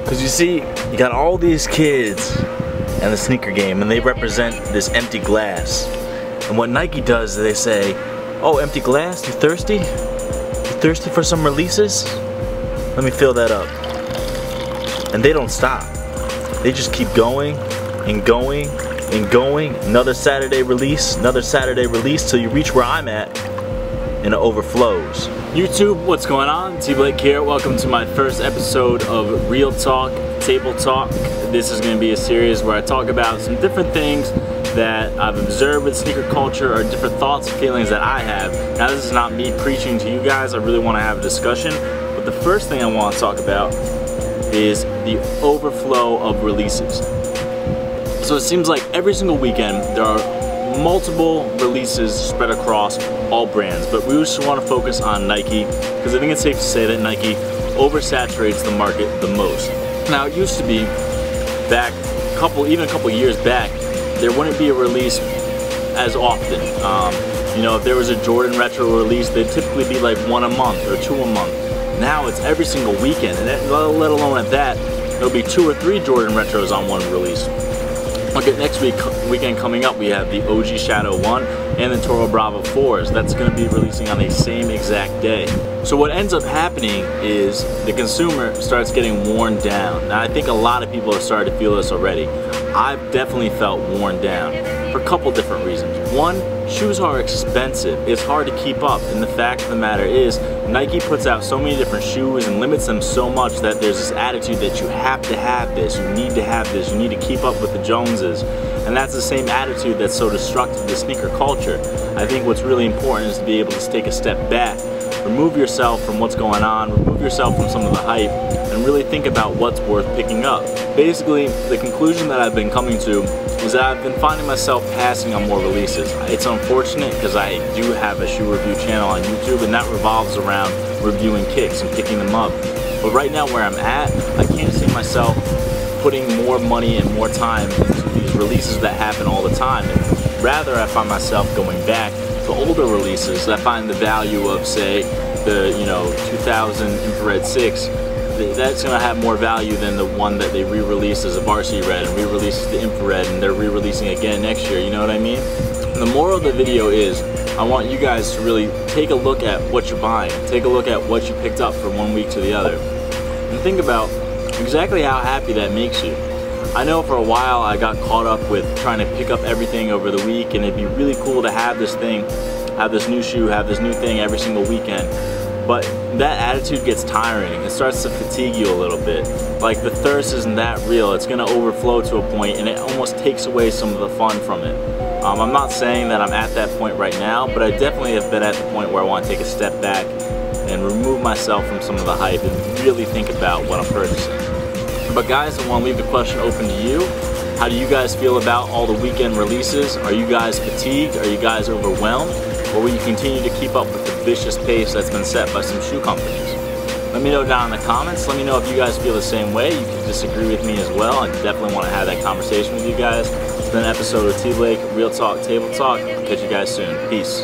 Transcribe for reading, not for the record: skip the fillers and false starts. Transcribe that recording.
Because you see, you got all these kids in the sneaker game and they represent this empty glass. And what Nike does is they say, oh, empty glass, you thirsty? You thirsty for some releases? Let me fill that up. And they don't stop. They just keep going and going and going. Another Saturday release till you reach where I'm at and it overflows. YouTube, what's going on? T Blake here. Welcome to my first episode of Real Talk Table Talk. This is going to be a series where I talk about some different things that I've observed with sneaker culture or different thoughts and feelings that I have. Now, this is not me preaching to you guys. I really want to have a discussion. But the first thing I want to talk about is the overflow of releases. So it seems like every single weekend there are multiple releases spread across all brands, but we just want to focus on Nike because I think it's safe to say that Nike oversaturates the market the most. Now, it used to be back even a couple years back, there wouldn't be a release as often. You know, if there was a Jordan retro release, they'd typically be like one a month or two a month. Now it's every single weekend, and let alone at that, there'll be 2 or 3 Jordan retros on one release. Look at next weekend coming up, we have the OG Shadow 1 and the Toro Bravo 4s. That's going to be releasing on the same exact day. So what ends up happening is the consumer starts getting worn down. Now, I think a lot of people have started to feel this already. I've definitely felt worn down for a couple different reasons. One, shoes are expensive. It's hard to keep up, and the fact of the matter is Nike puts out so many different shoes and limits them so much that there's this attitude that you have to have this, you need to have this, you need to keep up with the Joneses. And that's the same attitude that's so destructive to sneaker culture. I think what's really important is to be able to take a step back, remove yourself from what's going on, remove yourself from some of the hype, and really think about what's worth picking up. Basically, the conclusion that I've been coming to is that I've been finding myself passing on more releases. It's unfortunate because I do have a shoe review channel on YouTube, and that revolves around reviewing kicks and picking them up. But right now where I'm at, I can't see myself putting more money and more time into these releases that happen all the time. And rather, I find myself going back to older releases that find the value of, say, the 2000 Infrared 6. That's going to have more value than the one that they re-released as a Varsity Red and re-released the Infrared and they're re-releasing again next year, you know what I mean? And the moral of the video is, I want you guys to really take a look at what you're buying, take a look at what you picked up from one week to the other, and think about exactly how happy that makes you. I know for a while I got caught up with trying to pick up everything over the week, and it'd be really cool to have this thing, have this new shoe, have this new thing every single weekend. But that attitude gets tiring. It starts to fatigue you a little bit. Like, the thirst isn't that real. It's gonna overflow to a point and it almost takes away some of the fun from it. I'm not saying that I'm at that point right now, but I definitely have been at the point where I want to take a step back and remove myself from some of the hype and really think about what I'm purchasing. But guys, I want to leave the question open to you. How do you guys feel about all the weekend releases? Are you guys fatigued? Are you guys overwhelmed? Or will you continue to keep up with the vicious pace that's been set by some shoe companies? Let me know down in the comments. Let me know if you guys feel the same way. You can disagree with me as well. I definitely want to have that conversation with you guys. It's been an episode of T Blake Real Talk Table Talk. I'll catch you guys soon. Peace.